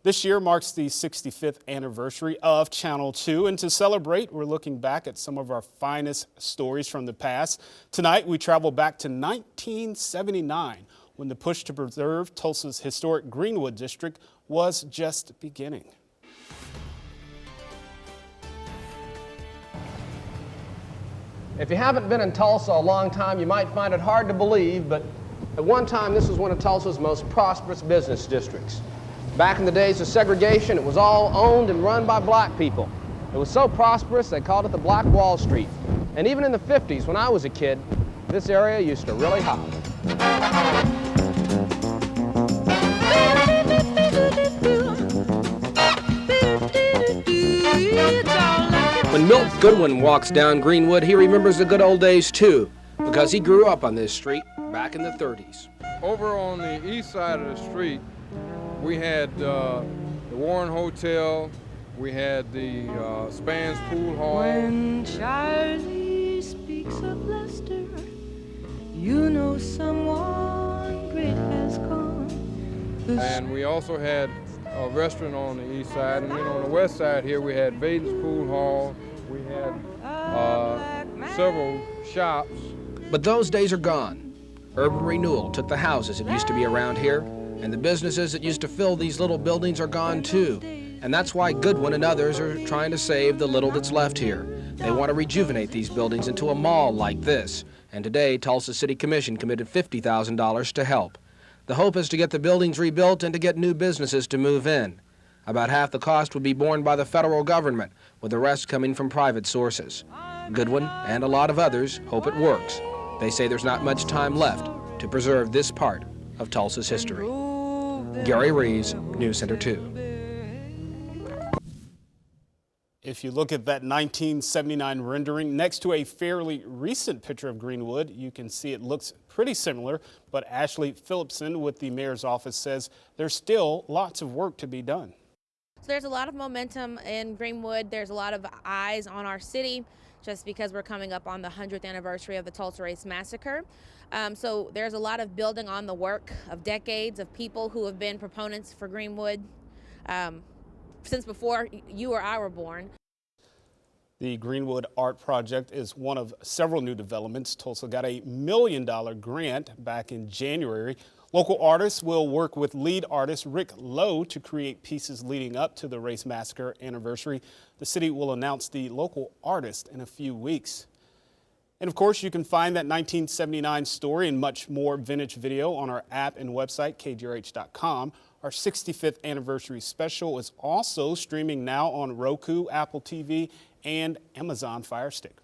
This year marks the 65th anniversary of Channel 2, and to celebrate, we're looking back at some of our finest stories from the past. Tonight, we travel back to 1979, when the push to preserve Tulsa's historic Greenwood district was just beginning. If you haven't been in Tulsa a long time, you might find it hard to believe, but at one time, this was one of Tulsa's most prosperous business districts. Back in the days of segregation, it was all owned and run by black people. It was so prosperous, they called it the Black Wall Street. And even in the 50s, when I was a kid, this area used to really hop. When Milt Goodwin walks down Greenwood, he remembers the good old days too, because he grew up on this street back in the 30s. Over on the east side of the street, we had the Warren Hotel, we had the Spans Pool Hall. When Charlie speaks of Lester, you know someone great has come. And we also had a restaurant on the east side, and then on the west side here we had Baden's Pool Hall, we had several shops. But those days are gone. Urban renewal took the houses that used to be around here, and the businesses that used to fill these little buildings are gone too. And that's why Goodwin and others are trying to save the little that's left here. They want to rejuvenate these buildings into a mall like this. And today, Tulsa City Commission committed $50,000 to help. The hope is to get the buildings rebuilt and to get new businesses to move in. About half the cost would be borne by the federal government, with the rest coming from private sources. Goodwin and a lot of others hope it works. They say there's not much time left to preserve this part of Tulsa's history. Gary Reeves, News Center 2. If you look at that 1979 rendering next to a fairly recent picture of Greenwood, you can see it looks pretty similar, but Ashley Phillipson with the mayor's office says there's still lots of work to be done. So there's a lot of momentum in Greenwood. There's a lot of eyes on our city just because we're coming up on the 100th anniversary of the Tulsa Race Massacre. So there's a lot of building on the work of decades of people who have been proponents for Greenwood since before you or I were born. The Greenwood Art Project is one of several new developments. Tulsa got a $1 million grant back in January. Local artists will work with lead artist Rick Lowe to create pieces leading up to the Race Massacre anniversary. The city will announce the local artist in a few weeks. And of course, you can find that 1979 story and much more vintage video on our app and website, KJRH.com. Our 65th anniversary special is also streaming now on Roku, Apple TV, and Amazon Fire Stick.